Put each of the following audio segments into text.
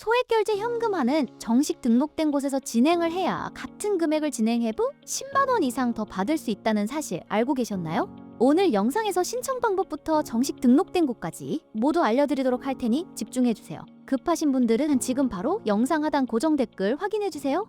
소액결제 현금화는 정식 등록된 곳에서 진행을 해야 같은 금액을 진행해도 10만 원 이상 더 받을 수 있다는 사실 알고 계셨나요? 오늘 영상에서 신청 방법부터 정식 등록된 곳까지 모두 알려드리도록 할 테니 집중해주세요. 급하신 분들은 지금 바로 영상 하단 고정 댓글 확인해주세요.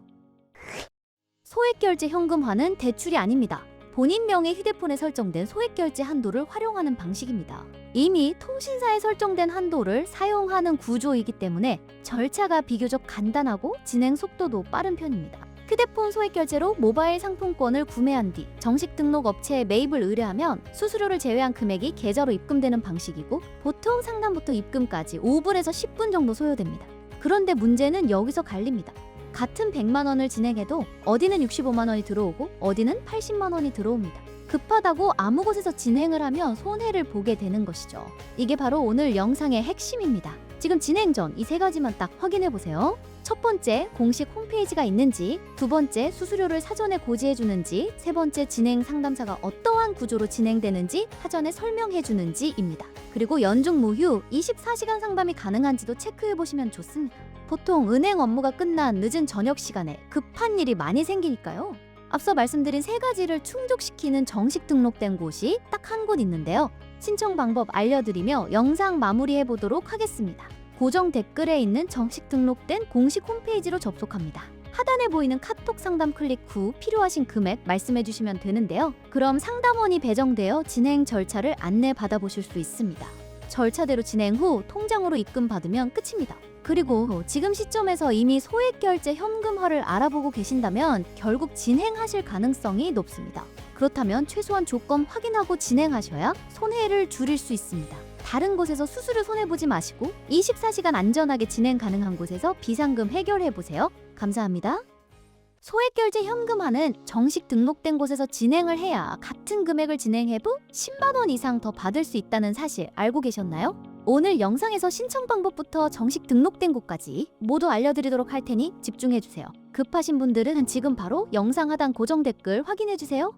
소액결제 현금화는 대출이 아닙니다. 본인 명의 휴대폰에 설정된 소액결제 한도를 활용하는 방식입니다. 이미 통신사에 설정된 한도를 사용하는 구조이기 때문에 절차가 비교적 간단하고 진행 속도도 빠른 편입니다. 휴대폰 소액결제로 모바일 상품권을 구매한 뒤 정식 등록 업체에 매입을 의뢰하면 수수료를 제외한 금액이 계좌로 입금되는 방식이고, 보통 상담부터 입금까지 5분에서 10분 정도 소요됩니다. 그런데 문제는 여기서 갈립니다. 같은 100만 원을 진행해도 어디는 65만 원이 들어오고 어디는 80만 원이 들어옵니다. 급하다고 아무 곳에서 진행을 하면 손해를 보게 되는 것이죠. 이게 바로 오늘 영상의 핵심입니다. 지금 진행 전 이 세 가지만 딱 확인해 보세요. 첫 번째, 공식 홈페이지가 있는지, 두 번째, 수수료를 사전에 고지해 주는지, 세 번째, 진행 상담사가 어떠한 구조로 진행되는지 사전에 설명해 주는지입니다. 그리고 연중 무휴 24시간 상담이 가능한지도 체크해 보시면 좋습니다. 보통 은행 업무가 끝난 늦은 저녁 시간에 급한 일이 많이 생기니까요. 앞서 말씀드린 세 가지를 충족시키는 정식 등록된 곳이 딱 한 곳 있는데요. 신청 방법 알려드리며 영상 마무리해 보도록 하겠습니다. 고정 댓글에 있는 정식 등록된 공식 홈페이지로 접속합니다. 하단에 보이는 카톡 상담 클릭 후 필요하신 금액 말씀해 주시면 되는데요. 그럼 상담원이 배정되어 진행 절차를 안내 받아보실 수 있습니다. 절차대로 진행 후 통장으로 입금 받으면 끝입니다. 그리고 지금 시점에서 이미 소액결제 현금화를 알아보고 계신다면 결국 진행하실 가능성이 높습니다. 그렇다면 최소한 조건 확인하고 진행하셔야 손해를 줄일 수 있습니다. 다른 곳에서 수수료 손해보지 마시고 24시간 안전하게 진행 가능한 곳에서 비상금 해결해보세요. 감사합니다. 소액결제 현금화는 정식 등록된 곳에서 진행을 해야 같은 금액을 진행해도 10만 원 이상 더 받을 수 있다는 사실 알고 계셨나요? 오늘 영상에서 신청 방법부터 정식 등록된 곳까지 모두 알려드리도록 할 테니 집중해주세요. 급하신 분들은 지금 바로 영상 하단 고정 댓글 확인해주세요.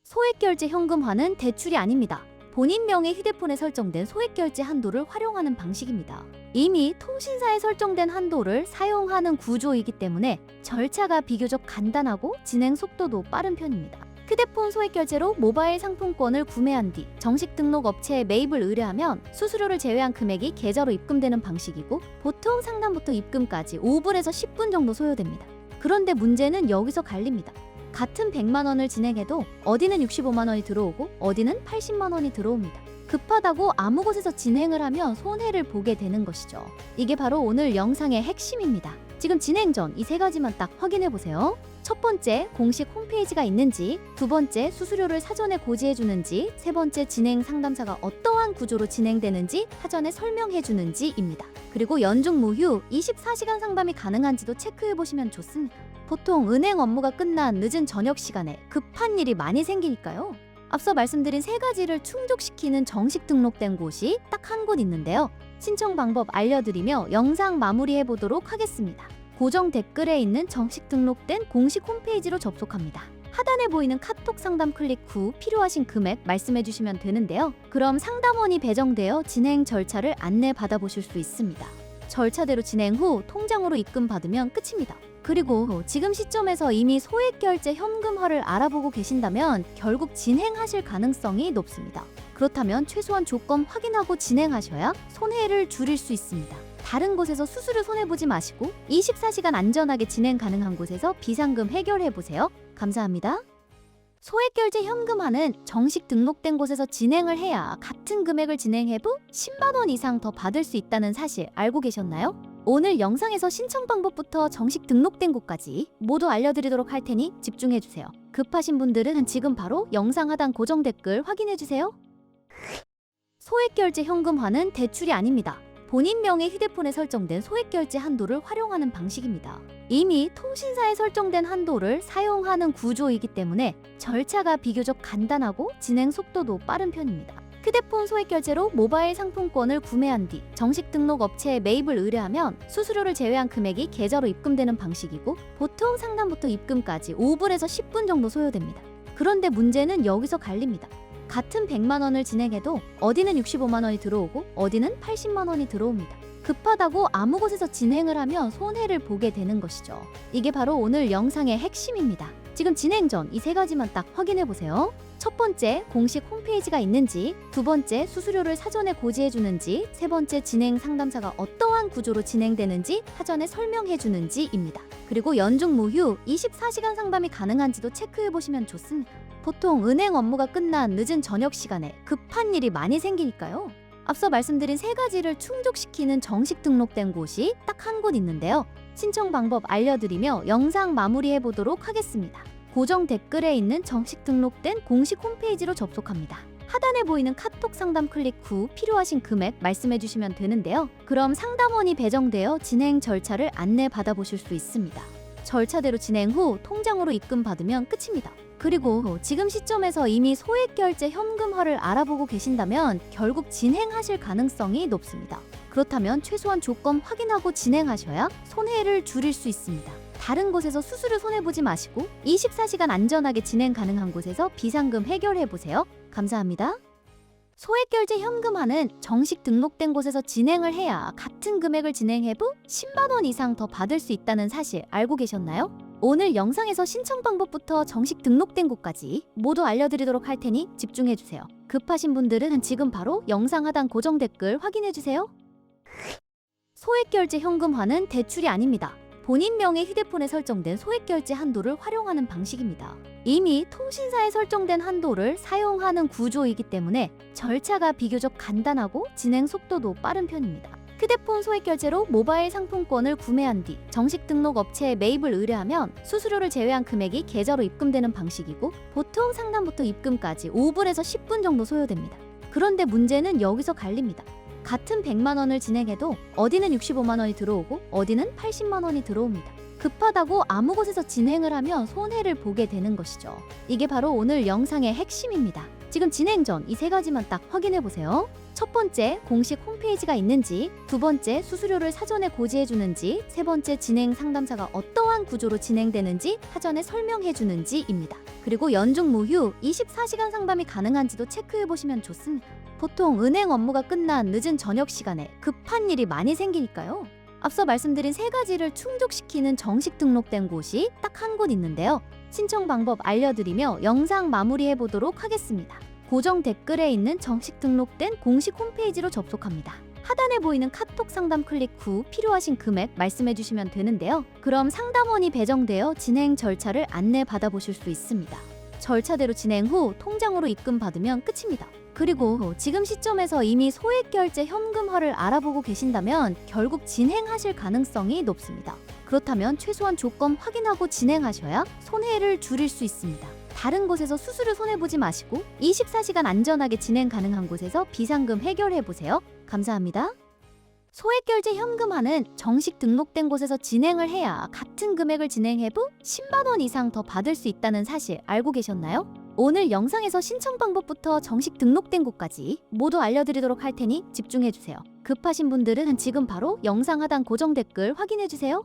소액결제 현금화는 대출이 아닙니다. 본인 명의 휴대폰에 설정된 소액결제 한도를 활용하는 방식입니다. 이미 통신사에 설정된 한도를 사용하는 구조이기 때문에 절차가 비교적 간단하고 진행 속도도 빠른 편입니다. 휴대폰 소액결제로 모바일 상품권을 구매한 뒤 정식 등록 업체에 매입을 의뢰하면 수수료를 제외한 금액이 계좌로 입금되는 방식이고, 보통 상담부터 입금까지 5분에서 10분 정도 소요됩니다. 그런데 문제는 여기서 갈립니다. 같은 100만 원을 진행해도 어디는 65만 원이 들어오고 어디는 80만 원이 들어옵니다. 급하다고 아무 곳에서 진행을 하면 손해를 보게 되는 것이죠. 이게 바로 오늘 영상의 핵심입니다. 지금 진행 전 이 세 가지만 딱 확인해 보세요. 첫 번째, 공식 홈페이지가 있는지, 두 번째, 수수료를 사전에 고지해 주는지, 세 번째, 진행 상담사가 어떠한 구조로 진행되는지 사전에 설명해 주는지입니다. 그리고 연중 무휴 24시간 상담이 가능한지도 체크해 보시면 좋습니다. 보통 은행 업무가 끝난 늦은 저녁 시간에 급한 일이 많이 생기니까요. 앞서 말씀드린 세 가지를 충족시키는 정식 등록된 곳이 딱 한 곳 있는데요. 신청 방법 알려드리며 영상 마무리해 보도록 하겠습니다. 고정 댓글에 있는 정식 등록된 공식 홈페이지로 접속합니다. 하단에 보이는 카톡 상담 클릭 후 필요하신 금액 말씀해 주시면 되는데요. 그럼 상담원이 배정되어 진행 절차를 안내 받아보실 수 있습니다. 절차대로 진행 후 통장으로 입금 받으면 끝입니다. 그리고 지금 시점에서 이미 소액결제 현금화를 알아보고 계신다면 결국 진행하실 가능성이 높습니다. 그렇다면 최소한 조건 확인하고 진행하셔야 손해를 줄일 수 있습니다. 다른 곳에서 수수료 손해보지 마시고 24시간 안전하게 진행 가능한 곳에서 비상금 해결해보세요. 감사합니다. 소액결제 현금화는 정식 등록된 곳에서 진행을 해야 같은 금액을 진행해도 10만 원 이상 더 받을 수 있다는 사실 알고 계셨나요? 오늘 영상에서 신청 방법부터 정식 등록된 곳까지 모두 알려드리도록 할 테니 집중해주세요. 급하신 분들은 지금 바로 영상 하단 고정 댓글 확인해주세요. 소액결제 현금화는 대출이 아닙니다. 본인 명의 휴대폰에 설정된 소액결제 한도를 활용하는 방식입니다. 이미 통신사에 설정된 한도를 사용하는 구조이기 때문에 절차가 비교적 간단하고 진행 속도도 빠른 편입니다. 휴대폰 소액결제로 모바일 상품권을 구매한 뒤 정식 등록 업체에 매입을 의뢰하면 수수료를 제외한 금액이 계좌로 입금되는 방식이고, 보통 상담부터 입금까지 5분에서 10분 정도 소요됩니다. 그런데 문제는 여기서 갈립니다. 같은 100만 원을 진행해도 어디는 65만 원이 들어오고 어디는 80만 원이 들어옵니다. 급하다고 아무 곳에서 진행을 하면 손해를 보게 되는 것이죠. 이게 바로 오늘 영상의 핵심입니다. 지금 진행 전 이 세 가지만 딱 확인해 보세요. 첫 번째, 공식 홈페이지가 있는지, 두 번째, 수수료를 사전에 고지해 주는지, 세 번째, 진행 상담사가 어떠한 구조로 진행되는지 사전에 설명해 주는지입니다. 그리고 연중 무휴 24시간 상담이 가능한지도 체크해 보시면 좋습니다. 보통 은행 업무가 끝난 늦은 저녁 시간에 급한 일이 많이 생기니까요. 앞서 말씀드린 세 가지를 충족시키는 정식 등록된 곳이 딱 한 곳 있는데요. 신청 방법 알려드리며 영상 마무리해 보도록 하겠습니다. 고정 댓글에 있는 정식 등록된 공식 홈페이지로 접속합니다. 하단에 보이는 카톡 상담 클릭 후 필요하신 금액 말씀해 주시면 되는데요. 그럼 상담원이 배정되어 진행 절차를 안내 받아보실 수 있습니다. 절차대로 진행 후 통장으로 입금 받으면 끝입니다. 그리고 지금 시점에서 이미 소액결제 현금화를 알아보고 계신다면 결국 진행하실 가능성이 높습니다. 그렇다면 최소한 조건 확인하고 진행하셔야 손해를 줄일 수 있습니다. 다른 곳에서 수수료 손해보지 마시고 24시간 안전하게 진행 가능한 곳에서 비상금 해결해보세요. 감사합니다. 소액결제 현금화는 정식 등록된 곳에서 진행을 해야 같은 금액을 진행해도 10만 원 이상 더 받을 수 있다는 사실 알고 계셨나요? 오늘 영상에서 신청 방법부터 정식 등록된 곳까지 모두 알려드리도록 할 테니 집중해주세요. 급하신 분들은 지금 바로 영상 하단 고정 댓글 확인해주세요. 소액결제 현금화는 대출이 아닙니다. 본인 명의 휴대폰에 설정된 소액결제 한도를 활용하는 방식입니다. 이미 통신사에 설정된 한도를 사용하는 구조이기 때문에 절차가 비교적 간단하고 진행 속도도 빠른 편입니다. 휴대폰 소액결제로 모바일 상품권을 구매한 뒤 정식 등록 업체에 매입을 의뢰하면 수수료를 제외한 금액이 계좌로 입금되는 방식이고 보통 상담부터 입금까지 5분에서 10분 정도 소요됩니다. 그런데 문제는 여기서 갈립니다. 같은 100만 원을 진행해도 어디는 65만 원이 들어오고 어디는 80만 원이 들어옵니다. 급하다고 아무 곳에서 진행을 하면 손해를 보게 되는 것이죠. 이게 바로 오늘 영상의 핵심입니다. 지금 진행 전 이 세 가지만 딱 확인해 보세요. 첫 번째, 공식 홈페이지가 있는지, 두 번째, 수수료를 사전에 고지해 주는지, 세 번째, 진행 상담사가 어떠한 구조로 진행되는지 사전에 설명해 주는지입니다. 그리고 연중 무휴 24시간 상담이 가능한지도 체크해 보시면 좋습니다. 보통 은행 업무가 끝난 늦은 저녁 시간에 급한 일이 많이 생기니까요. 앞서 말씀드린 세 가지를 충족시키는 정식 등록된 곳이 딱 한 곳 있는데요. 신청 방법 알려드리며 영상 마무리해 보도록 하겠습니다. 고정 댓글에 있는 정식 등록된 공식 홈페이지로 접속합니다. 하단에 보이는 카톡 상담 클릭 후 필요하신 금액 말씀해 주시면 되는데요. 그럼 상담원이 배정되어 진행 절차를 안내 받아보실 수 있습니다. 절차대로 진행 후 통장으로 입금 받으면 끝입니다. 그리고 지금 시점에서 이미 소액결제 현금화를 알아보고 계신다면 결국 진행하실 가능성이 높습니다. 그렇다면 최소한 조건 확인하고 진행하셔야 손해를 줄일 수 있습니다. 다른 곳에서 수수료 손해보지 마시고 24시간 안전하게 진행 가능한 곳에서 비상금 해결해보세요. 감사합니다. 소액결제 현금화는 정식 등록된 곳에서 진행을 해야 같은 금액을 진행해도 10만 원 이상 더 받을 수 있다는 사실 알고 계셨나요? 오늘 영상에서 신청 방법부터 정식 등록된 곳까지 모두 알려드리도록 할 테니 집중해주세요. 급하신 분들은 지금 바로 영상 하단 고정 댓글 확인해주세요.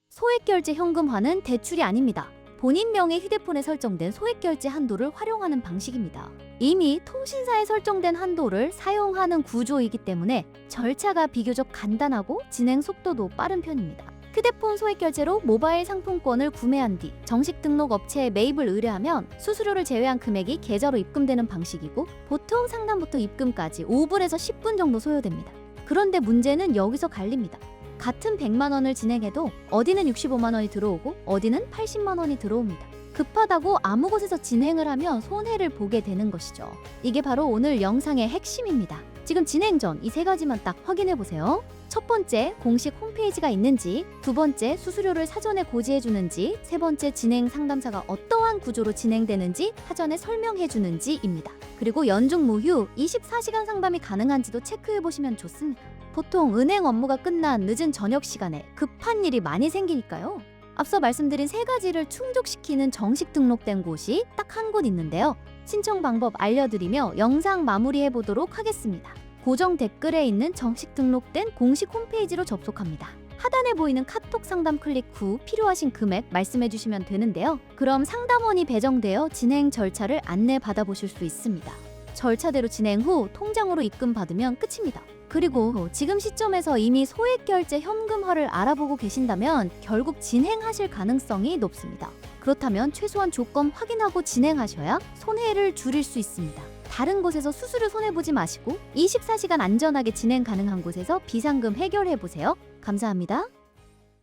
소액결제 현금화는 대출이 아닙니다. 본인 명의 휴대폰에 설정된 소액결제 한도를 활용하는 방식입니다. 이미 통신사에 설정된 한도를 사용하는 구조이기 때문에 절차가 비교적 간단하고 진행 속도도 빠른 편입니다. 휴대폰 소액결제로 모바일 상품권을 구매한 뒤 정식 등록 업체에 매입을 의뢰하면 수수료를 제외한 금액이 계좌로 입금되는 방식이고 보통 상담부터 입금까지 5분에서 10분 정도 소요됩니다. 그런데 문제는 여기서 갈립니다. 같은 100만 원을 진행해도 어디는 65만 원이 들어오고 어디는 80만 원이 들어옵니다. 급하다고 아무 곳에서 진행을 하면 손해를 보게 되는 것이죠. 이게 바로 오늘 영상의 핵심입니다. 지금 진행 전 이 세 가지만 딱 확인해 보세요. 첫 번째, 공식 홈페이지가 있는지, 두 번째, 수수료를 사전에 고지해 주는지, 세 번째, 진행 상담사가 어떠한 구조로 진행되는지 사전에 설명해 주는지입니다. 그리고 연중 무휴 24시간 상담이 가능한지도 체크해 보시면 좋습니다. 보통 은행 업무가 끝난 늦은 저녁 시간에 급한 일이 많이 생기니까요. 앞서 말씀드린 세 가지를 충족시키는 정식 등록된 곳이 딱 한 곳 있는데요. 신청 방법 알려드리며 영상 마무리해 보도록 하겠습니다. 고정 댓글에 있는 정식 등록된 공식 홈페이지로 접속합니다. 하단에 보이는 카톡 상담 클릭 후 필요하신 금액 말씀해 주시면 되는데요. 그럼 상담원이 배정되어 진행 절차를 안내 받아보실 수 있습니다. 절차대로 진행 후 통장으로 입금 받으면 끝입니다. 그리고 지금 시점에서 이미 소액결제 현금화를 알아보고 계신다면 결국 진행하실 가능성이 높습니다. 그렇다면 최소한 조건 확인하고 진행하셔야 손해를 줄일 수 있습니다. 다른 곳에서 수수료 손해보지 마시고 24시간 안전하게 진행 가능한 곳에서 비상금 해결해보세요. 감사합니다.